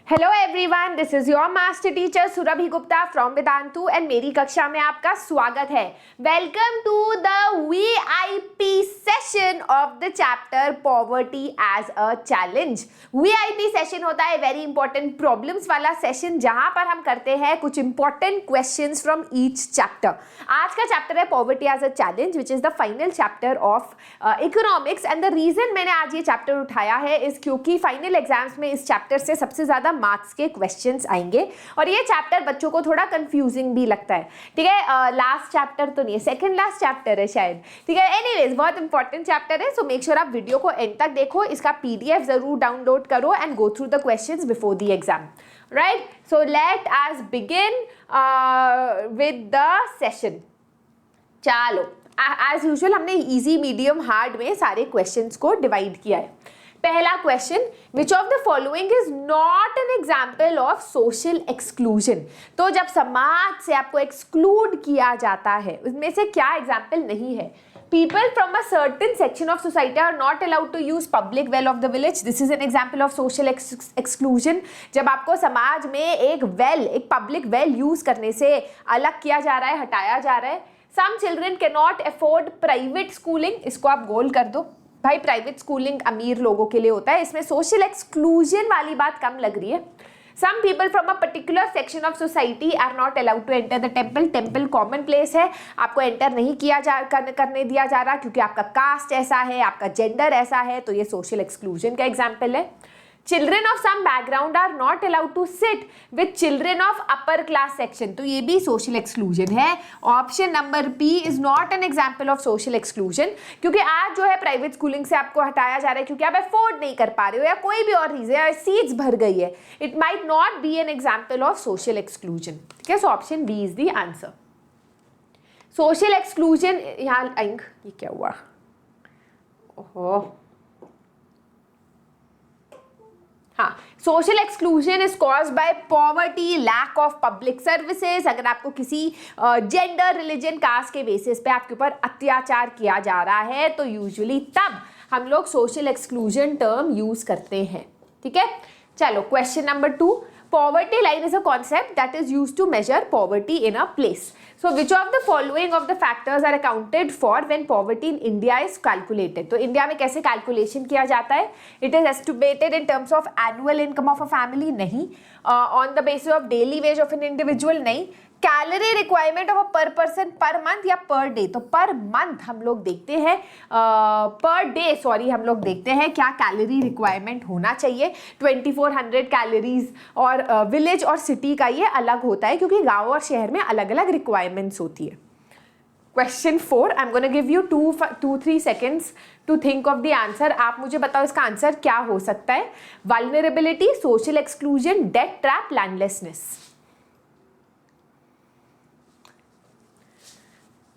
Hello everyone, this is your master teacher Surbhi Gupta from Vedantu and मेरी कक्षा में आपका स्वागत है। Welcome to the VIP session of the chapter poverty as a challenge. VIP session होता है वेरी इंपॉर्टेंट प्रॉब्लम्स वाला सेशन जहां पर हम करते हैं कुछ important questions from each chapter. आज का चैप्टर है poverty as a challenge which is the final chapter of economics and the reason मैंने आज ये चैप्टर उठाया है इज क्योंकि फाइनल एग्जाम्स में इस चैप्टर से सबसे ज्यादा मार्क्स के क्वेश्चंस आएंगे और ये चैप्टर बच्चों को थोड़ा कंफ्यूजिंग भी लगता है। ठीक है, लास्ट चैप्टर तो नहीं है, सेकंड लास्ट चैप्टर है शायद। ठीक है, एनीवेज बहुत इंपॉर्टेंट चैप्टर है, सो मेक श्योर आप वीडियो को एंड तक देखो, इसका पीडीएफ जरूर डाउनलोड करो and go through the questions before the exam. Right, so let us begin with the session. चलो, एज यूजुअल हमने इजी मीडियम हार्ड में सारे क्वेश्चंस को डिवाइड किया है। पहला question, which of the following is not an example of social exclusion. तो जब समाज से आपको एक्सक्लूड किया जाता है उसमें से क्या एग्जाम्पल नहीं है? People from a certain section of society are not allowed to use public well of the village. This is an example of social exclusion. जब आपको समाज में एक public well use करने से अलग किया जा रहा है, हटाया जा रहा है। Some children cannot afford private schooling. इसको आप गोल कर दो भाई, प्राइवेट स्कूलिंग अमीर लोगों के लिए होता है, इसमें सोशल एक्सक्लूजन वाली बात कम लग रही है। Some people from a particular section of society are not allowed to enter the temple. Temple common place है, आपको एंटर नहीं किया करने दिया जा रहा क्योंकि आपका कास्ट ऐसा है, आपका जेंडर ऐसा है, तो ये सोशल एक्सक्लूजन का एग्जाम्पल है। Children of some background are not allowed to sit with children of upper class section. तो ये भी social exclusion है। Option number B is not an example of social exclusion, क्योंकि आज जो है प्राइवेट स्कूलिंग से आपको हटाया जा रहा है क्योंकि आप अफोर्ड नहीं कर पा रहे हो या कोई भी और रीजन है, सीट्स भर गई है। It might not be an example of social exclusion. ठीक है, so option B is the answer. Social exclusion, यहाँ ये क्या हुआ? ओहो, हाँ, social exclusion is caused by poverty, lack of public services. अगर आपको किसी जेंडर, रिलीजन, कास्ट के बेसिस पे आपके ऊपर अत्याचार किया जा रहा है तो यूजुअली तब हम लोग सोशल एक्सक्लूजन टर्म यूज करते हैं। ठीक है, चलो question number 2, poverty line is a concept that is used to measure poverty in a place. So which of the following of the factors are accounted for when poverty in India is calculated? तो India में कैसे calculation किया जाता है? It is estimated in terms of annual income of a family? नहीं। On the basis of daily wage of an individual? नहीं। Calorie requirement of a पर person per month या पर डे? तो पर मंथ हम लोग देखते हैं, per day sorry हम लोग देखते हैं क्या कैलोरी रिक्वायरमेंट होना चाहिए। 2400 कैलोरीज और विलेज और सिटी का ये अलग होता है क्योंकि गांव और शहर में अलग अलग रिक्वायरमेंट्स होती है। Question 4, I am gonna give you 2-3 seconds to think of the answer. आप मुझे बताओ इसका आंसर क्या हो सकता है? Vulnerability, social exclusion, debt trap, landlessness.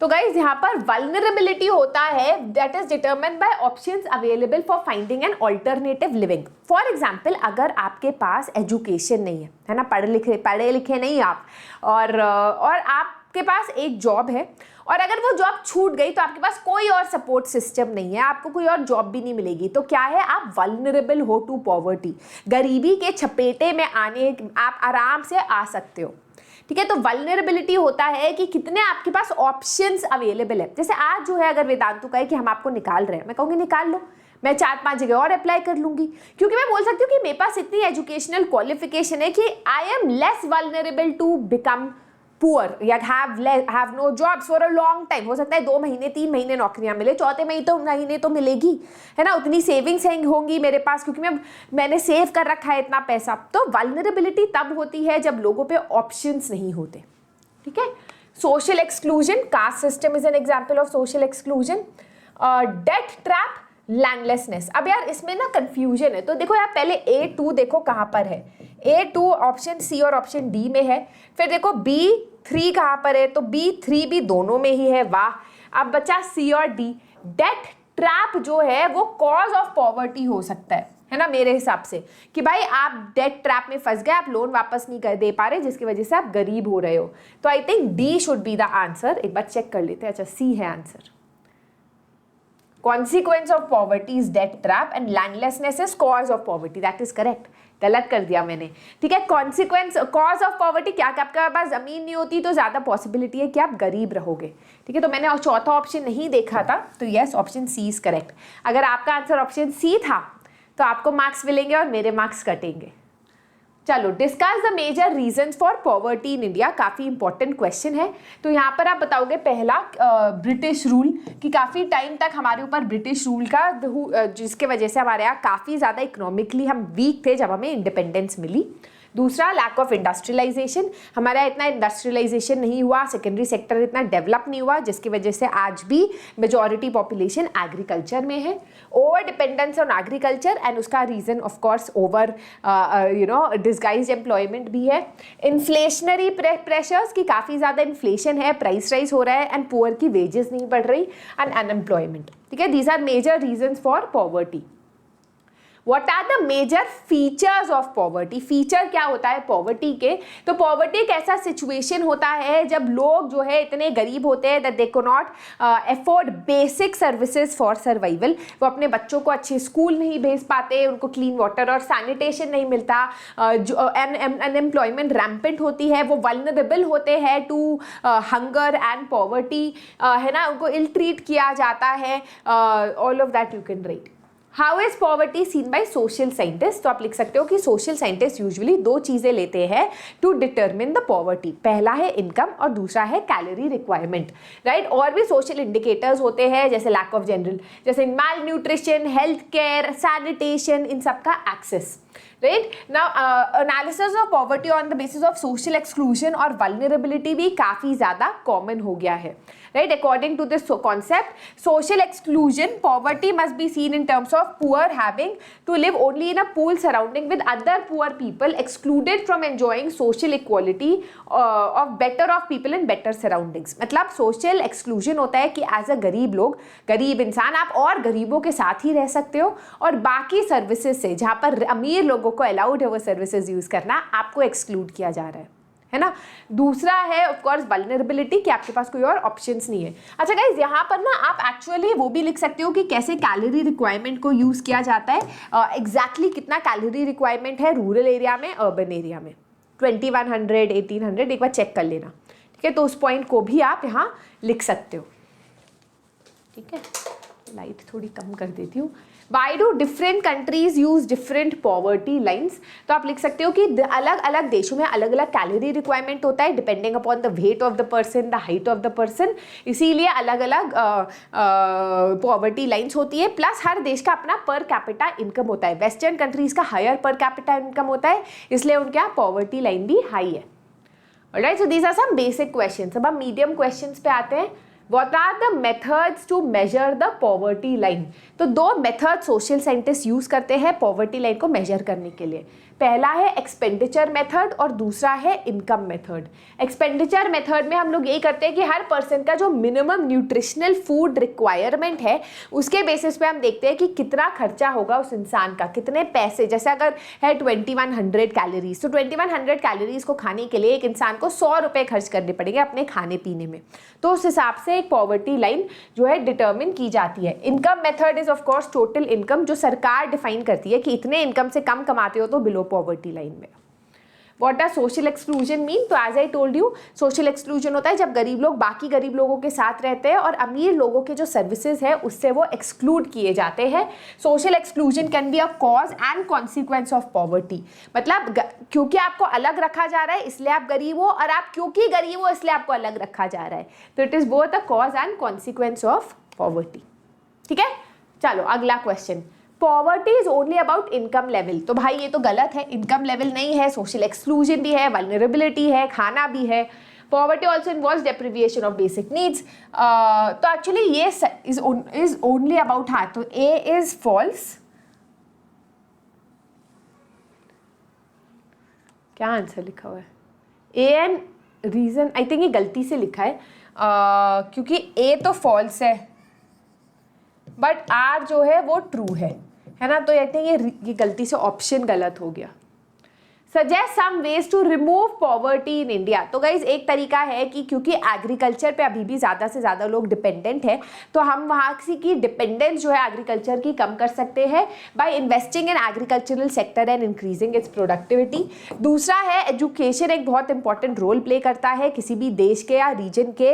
तो गाइज यहाँ पर वल्नरेबिलिटी होता है that is determined by options available for finding an alternative living. For example, अगर आपके पास एजुकेशन नहीं है ना, पढ़े लिखे नहीं आप, और आपके पास एक जॉब है और अगर वो जॉब छूट गई तो आपके पास कोई और सपोर्ट सिस्टम नहीं है, आपको कोई और जॉब भी नहीं मिलेगी, तो क्या है? आप वल्नरेबल हो टू पॉवर्टी। गरीबी के चपेटे में आने आप आराम से आ सकते हो। ठीक है, तो वल्नरेबिलिटी होता है कि कितने आपके पास ऑप्शंस अवेलेबल है। जैसे आज जो है अगर वेदांतु का है कि हम आपको निकाल रहे हैं, मैं कहूँगी निकाल लो, मैं 4-5 जगह और अप्लाई कर लूंगी क्योंकि मैं बोल सकती हूँ कि मेरे पास इतनी एजुकेशनल क्वालिफिकेशन है कि I am less vulnerable to become poor या have no jobs for a long time. हो सकता है 2 महीने 3 महीने नौकरियां मिले, चौथे महीने तो मिलेगी, है ना, उतनी सेविंग्स होंगी मेरे पास क्योंकि मैंने सेव कर रखा है इतना पैसा। तो वल्नरेबिलिटी तब होती है जब लोगों पे ऑप्शंस नहीं होते। ठीक है, social exclusion, caste system is an example of social exclusion. Debt trap, landlessness. अब यार इसमें ना कंफ्यूजन है, तो देखो यार पहले A2 देखो कहाँ पर है। A2 ऑप्शन सी और ऑप्शन डी में है, फिर देखो B3 कहाँ पर है, तो B3 भी दोनों में ही है। वाह, अब बचा C और D। डेट ट्रैप जो है वो कॉज ऑफ पॉवर्टी हो सकता है ना, मेरे हिसाब से, कि भाई आप डेट ट्रैप में फंस गए, आप लोन वापस नहीं कर दे पा रहे जिसकी वजह से आप गरीब हो रहे हो। तो I think D should be the answer. एक बार चेक कर लेते हैं। अच्छा, सी है answer. Consequence of poverty is debt trap and landlessness is cause of poverty. That is correct. गलत कर दिया मैंने, ठीक है। कॉन्सिक्वेंस कॉज ऑफ पॉवर्टी, क्या कि आपके पास ज़मीन नहीं होती तो ज़्यादा पॉसिबिलिटी है कि आप गरीब रहोगे, ठीक है। तो मैंने चौथा ऑप्शन नहीं देखा था, तो yes option C is correct. अगर आपका आंसर ऑप्शन सी था तो आपको मार्क्स मिलेंगे और मेरे मार्क्स कटेंगे। चलो, discuss the major reasons for poverty in India, काफ़ी इंपॉर्टेंट क्वेश्चन है। तो यहाँ पर आप बताओगे पहला ब्रिटिश रूल, कि काफ़ी टाइम तक हमारे ऊपर ब्रिटिश रूल का जिसके वजह से हमारे यहाँ काफ़ी ज़्यादा इकोनॉमिकली हम वीक थे जब हमें इंडिपेंडेंस मिली। दूसरा, लैक ऑफ इंडस्ट्रियलाइजेशन, हमारा इतना इंडस्ट्रियलाइजेशन नहीं हुआ, सेकेंडरी सेक्टर इतना डेवलप नहीं हुआ, जिसकी वजह से आज भी मेजॉरिटी पॉपुलेशन एग्रीकल्चर में है। Over dependence on agriculture, and उसका reason of course over disguise employment भी है। इन्फ्लेशनरी प्रेशर्स, की काफ़ी ज़्यादा इन्फ्लेशन है, प्राइस राइज हो रहा है, एंड पुअर की वेजेस नहीं बढ़ रही, एंड अनएम्प्लॉयमेंट, ठीक है। These are major reasons for poverty. What are the major features of poverty? Feature क्या होता है पॉवर्टी के? तो पॉवर्टी एक ऐसा सिचुएशन होता है जब लोग जो है इतने गरीब होते हैं that they cannot afford basic services for survival। वो अपने बच्चों को अच्छे स्कूल नहीं भेज पाते, उनको क्लीन वाटर और सैनिटेशन नहीं मिलता, जो अनएम्प्लॉयमेंट रैम्पेंट होती है, वो वल्नरेबल होते हैं टू हंगर एंड पॉवर्टी, है ना, उनको इल ट्रीट किया जाता है। All of that you can write. How is poverty seen by social scientist? तो आप लिख सकते हो कि सोशल साइंटिस्ट यूजुअली दो चीज़ें लेते हैं टू डिटरमिन द पॉवर्टी। पहला है इनकम और दूसरा है कैलोरी रिक्वायरमेंट, राइट। और भी सोशल इंडिकेटर्स होते हैं जैसे लैक ऑफ जनरल, जैसे malnutrition, health care, sanitation, इन सब का access, right. Now analysis of poverty on the basis of social exclusion और वल्नरेबिलिटी भी काफ़ी ज़्यादा कॉमन हो गया है, right? According to this concept, social exclusion, poverty must be seen in terms of poor having to live only in a pool surrounding with other poor people, excluded from enjoying social equality of better off people in better surroundings। मतलब social exclusion होता है कि as a गरीब लोग, गरीब इंसान आप और गरीबों के साथ ही रह सकते हो, और बाकी सर्विसेज से जहाँ पर अमीर लोगों को अलाउड है वो सर्विसेज यूज़ करना, आपको एक्सक्लूड किया जा रहा है ना। दूसरा है ऑफ कोर्स वल्नरेबिलिटी, कि आपके पास कोई और ऑप्शंस नहीं है। अच्छा गाइज, यहाँ पर ना आप एक्चुअली वो भी लिख सकते हो कि कैसे कैलोरी रिक्वायरमेंट को यूज़ किया जाता है, एग्जैक्टली कितना कैलोरी रिक्वायरमेंट है रूरल एरिया में, अर्बन एरिया में, 2100, 1800, एक बार चेक कर लेना, ठीक है। तो उस पॉइंट को भी आप यहाँ लिख सकते हो, ठीक है। लाइट थोड़ी कम कर देती हूँ। Why do different countries use different poverty lines? तो आप लिख सकते हो कि अलग अलग देशों में अलग अलग कैलोरी रिक्वायरमेंट होता है depending upon the weight of the person, the height of the person, इसीलिए अलग अलग पॉवर्टी लाइन्स होती है। प्लस हर देश का अपना पर कैपिटा इनकम होता है। वेस्टर्न कंट्रीज का हायर पर कैपिटा इनकम होता है, इसलिए उनके यहाँ पॉवर्टी लाइन भी हाई है। Alright, so these are some basic questions. अब हम मीडियम क्वेश्चंस पे आते हैं। What are the methods to measure the poverty line? तो दो मेथड सोशल साइंटिस्ट यूज करते हैं पॉवर्टी लाइन को मेजर करने के लिए। पहला है एक्सपेंडिचर मेथड और दूसरा है इनकम मेथड। एक्सपेंडिचर मेथड में हम लोग यही करते हैं कि हर पर्सन का जो मिनिमम न्यूट्रिशनल फूड रिक्वायरमेंट है उसके बेसिस पे हम देखते हैं कि कितना खर्चा होगा उस इंसान का, कितने पैसे, जैसे अगर है 2100 कैलोरीज, तो 2100 कैलोरीज को खाने के लिए एक इंसान को 100 रुपये खर्च करने पड़ेंगे अपने खाने पीने में। तो उस हिसाब से एक पॉवर्टी लाइन जो है डिटर्मिन की जाती है। Income method is of course total income, जो सरकार डिफाइन करती है कि इतने इनकम से कम कमाते हो तो बिलो पॉवर्टी लाइन में। What does social exclusion mean? तो as I told you, social exclusion होता है जब गरीब लोग बाकी गरीब लोगों के साथ रहते हैं और अमीर लोगों के जो सर्विसेज है उससे वो एक्सक्लूड किए जाते हैं। Social exclusion can be a cause and consequence of poverty। मतलब क्योंकि आपको अलग रखा जा रहा है इसलिए आप गरीब हो, और आप क्योंकि गरीब हो इसलिए आपको अलग रखा जा रहा है। तो it is both a cause and consequence of poverty. ठीक है, चलो अगला question. Poverty is only about income level. तो भाई ये तो गलत है, इनकम लेवल नहीं है, सोशल एक्सक्लूजन भी है, वल्नरेबिलिटी है, खाना भी है। Poverty also involves deprivation of basic needs. तो एक्चुअली ये इज ओनली अबाउट, हाँ, तो ए इज फॉल्स। क्या आंसर लिखा हुआ है? A and reason I think ये गलती से लिखा है, क्योंकि ए तो फॉल्स है बट आर जो है वो ट्रू है ना। तो आई थिंक ये गलती से ऑप्शन गलत हो गया। Suggest some ways to remove poverty in India. तो गाइज एक तरीका है कि क्योंकि एग्रीकल्चर पे अभी भी ज़्यादा से ज़्यादा लोग डिपेंडेंट हैं, तो हम वहाँ की डिपेंडेंस जो है एग्रीकल्चर की कम कर सकते हैं by investing in agricultural sector and increasing its productivity. दूसरा है एजुकेशन एक बहुत इंपॉर्टेंट रोल प्ले करता है किसी भी देश के या रीजन के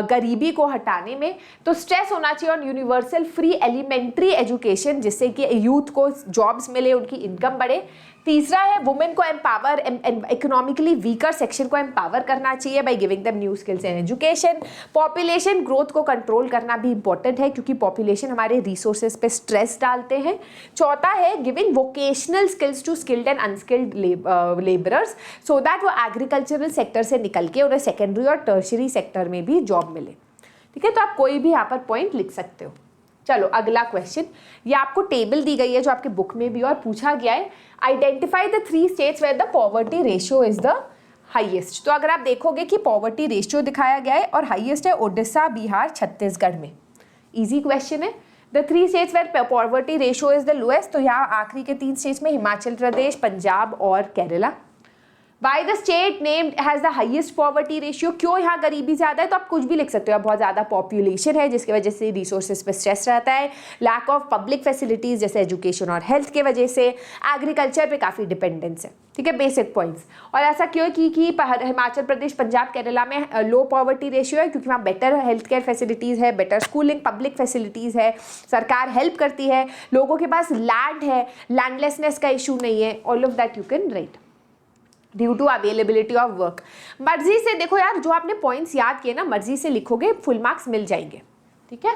गरीबी को हटाने में। तो स्ट्रेस होना चाहिए on universal free elementary education, जिससे कि यूथ को जॉब्स मिले, उनकी इनकम बढ़े। तीसरा है वुमेन को एम्पावर, इकोनॉमिकली वीकर सेक्शन को एम्पावर करना चाहिए by giving them new skills and education. Population growth को कंट्रोल करना भी इंपॉर्टेंट है क्योंकि पॉपुलेशन हमारे रिसोर्सेज पे स्ट्रेस डालते हैं। चौथा है giving vocational skills to skilled and unskilled labourers so that वो एग्रीकल्चरल सेक्टर से निकल के उन्हें सेकेंडरी और टर्शरी सेक्टर में भी जॉब मिले। ठीक है, तो आप कोई भी यहाँ पर पॉइंट लिख सकते हो। चलो अगला क्वेश्चन, ये आपको टेबल दी गई है जो आपके बुक में भी और पूछा गया है, identify the 3 states where the poverty ratio is the highest. तो अगर आप देखोगे कि पॉवर्टी रेशियो दिखाया गया है और हाईएस्ट है उड़ीसा, बिहार, छत्तीसगढ़ में। इजी क्वेश्चन है। The 3 states where poverty ratio is the lowest, तो यहाँ आखिरी के 3 स्टेट्स में हिमाचल प्रदेश, पंजाब और Kerala. Why the state named has the highest poverty ratio? क्यों यहाँ गरीबी ज़्यादा है? तो आप कुछ भी लिख सकते हो। बहुत ज़्यादा पॉपुलेशन है जिसकी वजह से रिसोर्सेज पे स्ट्रेस रहता है, लैक ऑफ पब्लिक फैसिलिटीज़ जैसे एजुकेशन और हेल्थ के वजह से, एग्रीकल्चर पे काफ़ी डिपेंडेंस है। ठीक है, बेसिक पॉइंट्स। और ऐसा क्यों कि हिमाचल प्रदेश, पंजाब, केरला में लो पॉवर्टी रेशियो है क्योंकि वहाँ बेटर हेल्थ केयर फैसिलिटीज़ है, बेटर स्कूलिंग, पब्लिक फैसिलिटीज़ है, सरकार हेल्प करती है, लोगों के पास लैंड है, लैंडलेसनेस का इशू नहीं है। All of that you can write due to availability of work. मर्जी से देखो यार, जो आपने पॉइंट्स याद किए ना, मर्जी से लिखोगे, फुल मार्क्स मिल जाएंगे। ठीक है।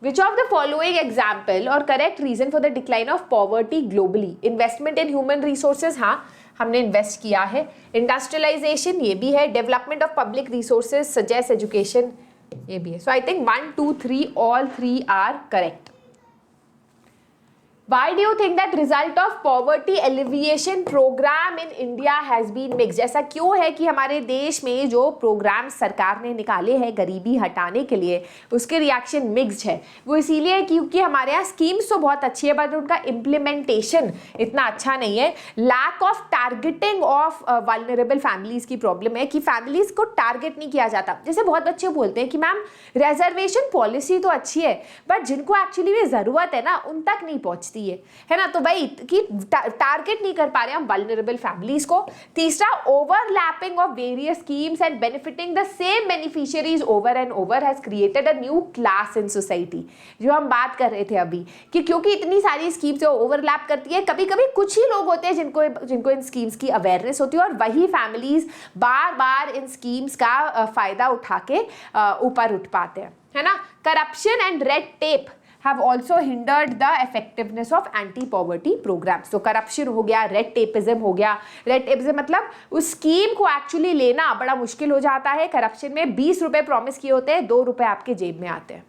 Which of the following example are correct reason for the decline of poverty globally? Investment in human resources, हाँ हमने इन्वेस्ट किया है। इंडस्ट्रियलाइजेशन, ये भी है। Development of public resources suggest education, ये भी है। So I think 1, 2, 3 all 3 are correct. Why do you think that result of poverty alleviation program in India has been mixed? ऐसा क्यों है कि हमारे देश में जो प्रोग्राम सरकार ने निकाले हैं गरीबी हटाने के लिए, उसके रिएक्शन मिक्स्ड है? वो इसीलिए क्योंकि हमारे यहाँ स्कीम्स तो बहुत अच्छी है बट उनका इम्प्लीमेंटेशन इतना अच्छा नहीं है। Lack of targeting of vulnerable families की प्रॉब्लम है कि फैमिलीज को टारगेट नहीं किया जाता। जैसे बहुत बच्चे बोलते हैं कि मैम रिजर्वेशन पॉलिसी तो अच्छी है बट जिनको एक्चुअली में ज़रूरत है ना उन तक नहीं पहुँचती है ना। तो भाई कि टारगेट नहीं कर पा रहे हम वल्नरेबल फैमिलीज को। तीसरा, overlapping of various schemes and benefiting the same beneficiaries over and over has created a new class in society. जो हम बात कर रहे थे अभी कि क्योंकि इतनी सारी स्कीम्स ओवरलैप करती है, कभी कभी कुछ ही लोग होते हैं जिनको इन स्कीम्स की अवेयरनेस होती है और वही फैमिलीज बार बार इन स्कीम्स का फायदा उठा के ऊपर उठ पाते हैं, है ना। Corruption and red tape have also hindered the effectiveness of anti-poverty programs. तो करप्शन हो गया, रेड टेपिज्म हो गया। रेड टेपिज्म मतलब उस स्कीम को एक्चुअली लेना बड़ा मुश्किल हो जाता है। करप्शन में 20 रुपए प्रॉमिस किए होते हैं, 2 रुपए आपके जेब में आते हैं।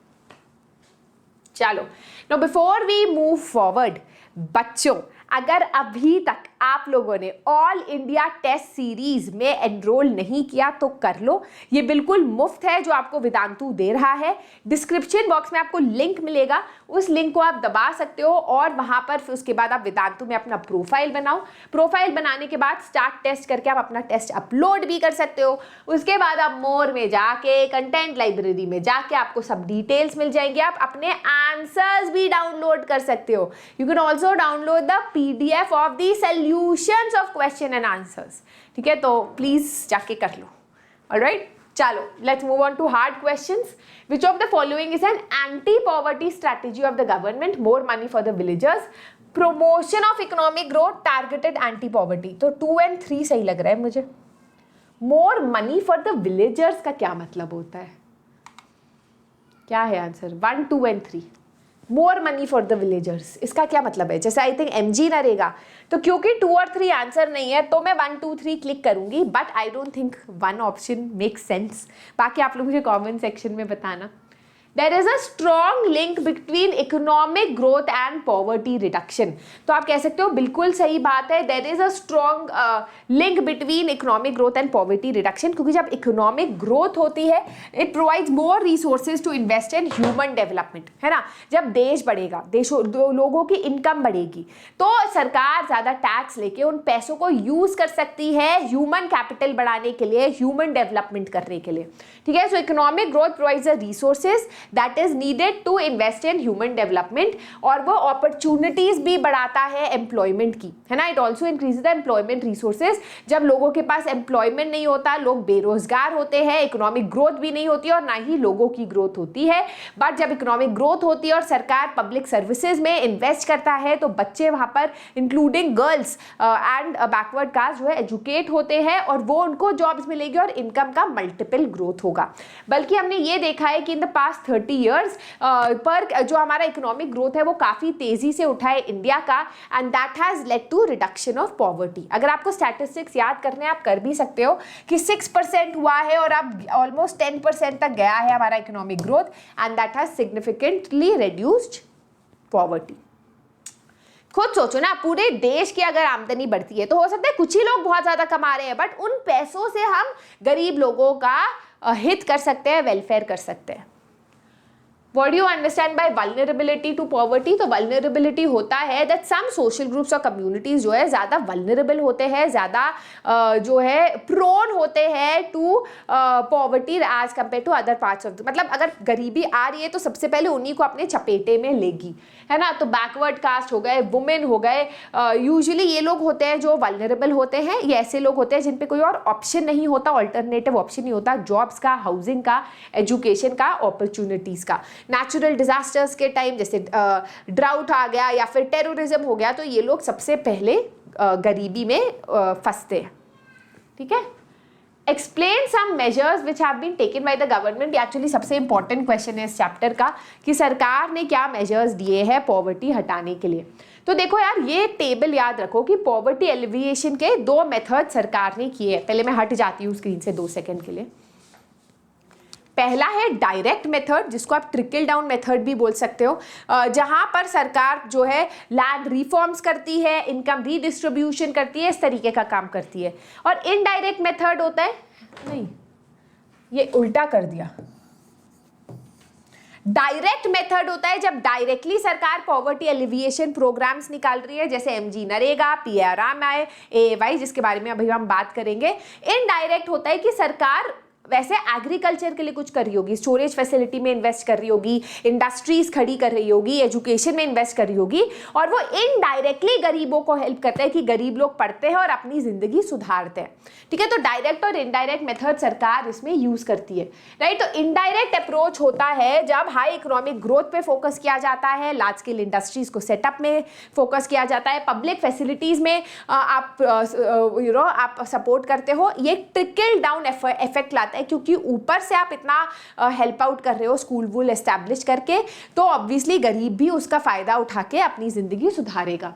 चलो, now before we move forward, बच्चों अगर अभी तक आप लोगों ने ऑल इंडिया टेस्ट सीरीज में एनरोल नहीं किया तो कर लो। ये बिल्कुल मुफ्त है जो आपको वेदांतु दे रहा है। डिस्क्रिप्शन बॉक्स में आपको लिंक मिलेगा, उस लिंक को आप दबा सकते हो और वहां पर फिर उसके बाद आप वेदांतु में अपना प्रोफाइल बनाओ। प्रोफाइल बनाने के बाद स्टार्ट टेस्ट करके आप अपना टेस्ट अपलोड भी कर सकते हो। उसके बाद आप मोर में जाके कंटेंट लाइब्रेरी में जाके आपको सब डिटेल्स मिल जाएंगे। आप अपने आंसर्स भी डाउनलोड कर सकते हो। You can also download the PDF of the solutions of question and answers। ठीक है, तो प्लीज जाके कर लो। ऑलराइट, चलो let's move on to hard questions. Which of the following is an anti poverty strategy of the government? More money for the villagers, promotion of economic growth, targeted anti poverty. तो 2 और 3 सही लग रहा है मुझे। More money for the villagers का क्या मतलब होता है? क्या है आंसर? 1, 2 और 3। मोर मनी फॉर द विलेजर्स, इसका क्या मतलब है? जैसे आई थिंक MG ना रहेगा, तो क्योंकि 2 और 3 आंसर नहीं है तो मैं 1, 2, 3 क्लिक करूंगी, but I don't think 1 option make sense. बाकी आप लोग मुझे कमेंट सेक्शन में बताना। There is a strong link between economic growth and poverty reduction. तो आप कह सकते हो बिल्कुल सही बात है, there is a strong link between economic growth and poverty reduction, क्योंकि जब इकोनॉमिक ग्रोथ होती है it provides more resources to invest in human development, है ना। जब देश बढ़ेगा, लोगों की इनकम बढ़ेगी, तो सरकार ज्यादा टैक्स लेके उन पैसों को यूज कर सकती है ह्यूमन कैपिटल बढ़ाने के लिए, ह्यूमन डेवलपमेंट करने के लिए, ठीक है। So economic growth provides the resources that is needed to invest in human development, और वो अपॉर्चुनिटीज भी बढ़ाता है एम्प्लॉयमेंट की, है ना। It also increase the employment resources. जब लोगों के पास एम्प्लॉयमेंट नहीं होता, लोग बेरोजगार होते हैं, इकोनॉमिक ग्रोथ भी नहीं होती और ना ही लोगों की ग्रोथ होती है। बट जब इकोनॉमिक ग्रोथ होती है और सरकार पब्लिक सर्विसेज में इन्वेस्ट करता है, तो बच्चे वहां पर including girls and backward caste जो है एजुकेट होते हैं, और वो उनको जॉब्स मिलेगी और इनकम का मल्टीपल ग्रोथ होगा। बल्कि हमने ये देखा है कि इन द पास्ट 30 ईयर्स पर जो हमारा इकोनॉमिक ग्रोथ है वो काफी तेजी से उठा है इंडिया का, and that has led to reduction of poverty. अगर आपको स्टैटिस्टिक्स याद करने आप कर भी सकते हो कि 6% हुआ है और अब ऑलमोस्ट 10% तक गया है हमारा economic growth, and that has significantly reduced poverty. खुद सोचो ना, पूरे देश की अगर आमदनी बढ़ती है तो हो सकता है कुछ ही लोग बहुत ज्यादा कमा रहे हैं, बट उन पैसों से हम गरीब लोगों का हित कर सकते हैं, वेलफेयर कर सकते हैं। What do you understand by vulnerability to poverty? तो vulnerability होता है that some social groups और communities जो है ज़्यादा vulnerable होते हैं, ज़्यादा जो है prone होते हैं to poverty as compared to other parts of the, मतलब अगर गरीबी आ रही है तो सबसे पहले उन्हीं को अपने चपेटे में लेगी, है ना। तो बैकवर्ड कास्ट हो गए, वुमेन हो गए, यूजुअली ये लोग होते हैं जो vulnerable होते हैं। ये ऐसे लोग होते हैं जिन पे कोई और ऑप्शन नहीं होता, ऑल्टरनेटिव ऑप्शन नहीं होता, जॉब्स का, हाउसिंग का, एजुकेशन का, अपॉर्चुनिटीज़ का। नेचुरल डिजास्टर्स के टाइम जैसे ड्राउट आ गया या फिर टेररिज्म हो गया, तो ये लोग सबसे पहले गरीबी में फंसते हैं, ठीक है। Explain some measures which have been taken by the government. Actually सबसे इंपॉर्टेंट क्वेश्चन है इस चैप्टर का कि सरकार ने क्या मेजर्स दिए हैं पॉवर्टी हटाने के लिए। तो देखो यार, ये टेबल याद रखो कि पॉवर्टी एलिविएशन के 2 मेथड सरकार ने किए हैं। पहले मैं हट जाती हूँ स्क्रीन से 2 सेकंड के लिए। पहला है डायरेक्ट मेथड, जिसको आप ट्रिकल डाउन मेथड भी बोल सकते हो, जहां पर सरकार जो है लैंड रिफॉर्म्स करती है, इनकम रीडिस्ट्रीब्यूशन करती है, इस तरीके का काम करती है। और इनडायरेक्ट मेथड होता है, नहीं ये उल्टा कर दिया, डायरेक्ट मेथड होता है जब डायरेक्टली सरकार पॉवर्टी एलिविएशन प्रोग्राम्स निकाल रही है, जैसे एमजी नरेगा, पीआरएमआई, एएवाई, जिसके बारे में अभी हम बात करेंगे। इनडायरेक्ट होता है कि सरकार वैसे एग्रीकल्चर के लिए कुछ कर रही होगी, स्टोरेज फैसिलिटी में इन्वेस्ट कर रही होगी, इंडस्ट्रीज खड़ी कर रही होगी, एजुकेशन में इन्वेस्ट कर रही होगी, और वो इनडायरेक्टली गरीबों को हेल्प करता है कि गरीब लोग पढ़ते हैं और अपनी जिंदगी सुधारते हैं, ठीक है। तो डायरेक्ट और इनडायरेक्ट मेथड सरकार इसमें यूज करती है, राइट। तो इनडायरेक्ट अप्रोच होता है जब हाई इकोनॉमिक ग्रोथ पे फोकस किया जाता है, लार्ज स्केल इंडस्ट्रीज को सेटअप में फोकस किया जाता है, पब्लिक फैसिलिटीज में आप सपोर्ट करते हो। ये ट्रिकल डाउन इफेक्ट लाता है, क्योंकि ऊपर से आप इतना हेल्प आउट कर रहे हो स्कूल वूल एस्टैब्लिश करके, तो ऑब्वियसली गरीब भी उसका फायदा उठा के अपनी जिंदगी सुधारेगा,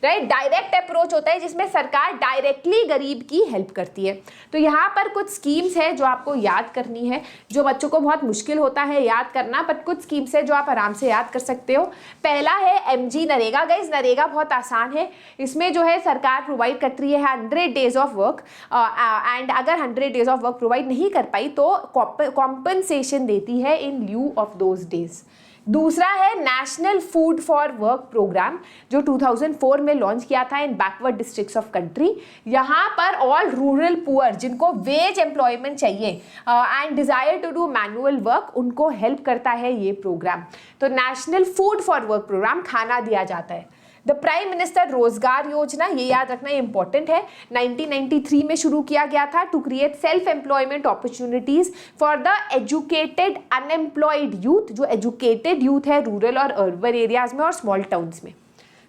राइट। डायरेक्ट अप्रोच होता है जिसमें सरकार डायरेक्टली गरीब की हेल्प करती है। तो यहाँ पर कुछ स्कीम्स है जो आपको याद करनी है, जो बच्चों को बहुत मुश्किल होता है याद करना, बट कुछ स्कीम्स है जो आप आराम से याद कर सकते हो। पहला है एमजी नरेगा। गाइस, नरेगा बहुत आसान है, इसमें जो है सरकार प्रोवाइड करती है 100 डेज ऑफ वर्क, एंड अगर 100 डेज ऑफ वर्क प्रोवाइड नहीं कर पाई तो कॉम्पनसेशन देती है in lieu of those days. दूसरा है national food for work programme, जो 2004 में लॉन्च किया था in backward districts of country. यहाँ पर ऑल रूरल पुअर जिनको वेज एम्प्लॉयमेंट चाहिए and desire to do manual work, उनको हेल्प करता है ये प्रोग्राम। तो national food for work programme, खाना दिया जाता है। द प्राइम मिनिस्टर रोजगार योजना, ये याद रखना इंपॉर्टेंट है, 1993 में शुरू किया गया था to create self employment opportunities for the educated unemployed youth. जो एजुकेटेड यूथ है रूरल और अर्बन एरियाज में और स्मॉल टाउन्स में,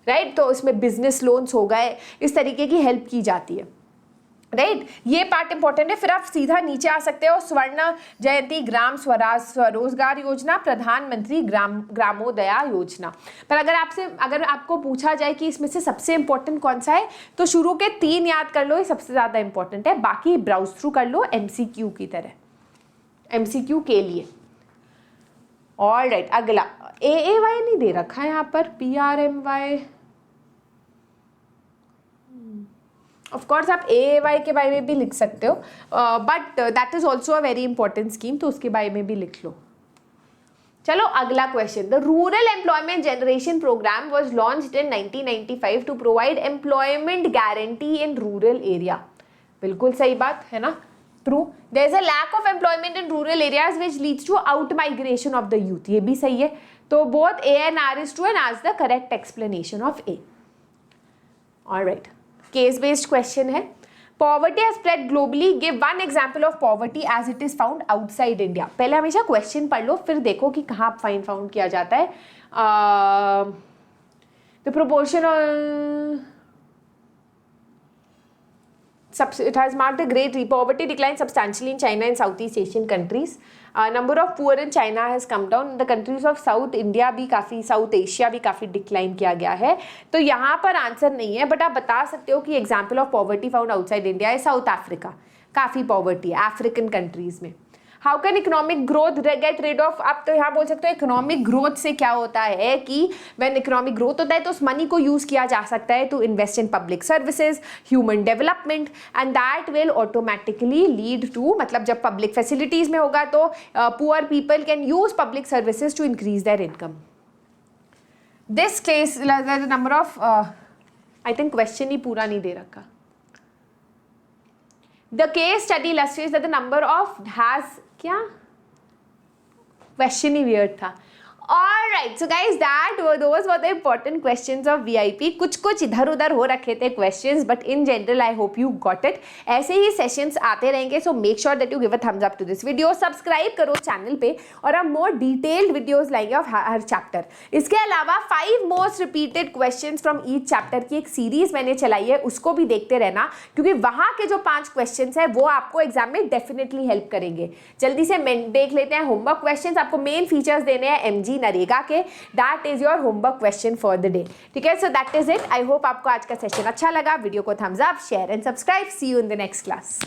राइट। तो इसमें बिजनेस लोन्स हो गए, इस तरीके की हेल्प की जाती है, राइट। ये पार्ट इंपॉर्टेंट है। फिर आप सीधा नीचे आ सकते हो, स्वर्ण जयंती ग्राम स्वराज स्वरोजगार योजना, प्रधानमंत्री ग्रामोदया योजना। पर अगर आपको पूछा जाए कि इसमें से सबसे इंपॉर्टेंट कौन सा है, तो शुरू के 3 याद कर लो, ये सबसे ज्यादा इंपॉर्टेंट है, बाकी ब्राउज थ्रू कर लो एमसीक्यू की तरह, एमसीक्यू के लिए। ऑलराइट, अगला AAY नहीं दे रखा है यहाँ पर, PRMY। ऑफ कोर्स आप AAY के बारे में भी लिख सकते हो, but that is also a very important scheme, तो उसके बारे में भी लिख लो। चलो अगला question, the rural employment generation programme was launched in 1995 to provide employment guarantee in rural area. बिल्कुल सही बात है ना, true. There is a lack of employment in rural areas which leads to out migration of the youth, ये भी सही है। तो both A and R is true and as the correct explanation of A. Alright, case based question है, Poverty has spread globally. Give one example of poverty as it is found outside India. पहले हमेशा question पढ़ लो, फिर देखो कि कहाँ found किया जाता है। The proportion it has marked a great poverty decline substantially in China and Southeast Asian countries. Number of poor in China has come down. The countries of South India भी काफ़ी, South Asia भी काफ़ी decline किया गया है। तो यहाँ पर आंसर नहीं है, बट आप बता सकते हो कि example of poverty found outside India है साउथ अफ्रीका, काफ़ी पॉवर्टी है अफ्रीकन कंट्रीज में। How can economic growth get rid of, आप तो यहाँ बोल सकते हो इकोनॉमिक ग्रोथ से क्या होता है कि व्हेन इकोनॉमिक ग्रोथ होता है तो उस मनी को यूज़ किया जा सकता है to invest in public services, human development, and that will automatically lead to, मतलब जब पब्लिक फैसिलिटीज़ में होगा तो poor people can use public services to increase their income. This case the number of, I think question ही पूरा नहीं दे रखा। The case study illustrates that the number of has क्या क्वेश्चन ही weird था। Alright, so guys, those were the important questions of VIP. कुछ इधर उधर हो रखे थे questions, but in general I hope you got it. ऐसे ही sessions आते रहेंगे, so make sure that you give a thumbs up to this video. Subscribe करो channel पे, और हम more detailed videos लाएंगे of हर chapter. इसके अलावा 5 most repeated questions from each chapter की एक series मैंने चलाई है, उसको भी देखते रहना, क्योंकि वहाँ के जो 5 questions है वो आपको एग्जाम में definitely help करेंगे। जल्दी से देख लेते हैं homework questions। आपको main features देने हैं MG नरेगा के, that is your homework question for the day. ठीक है, so that is it. I hope आपको आज का सेशन अच्छा लगा। वीडियो को thumbs up, share and subscribe. See you in the next class.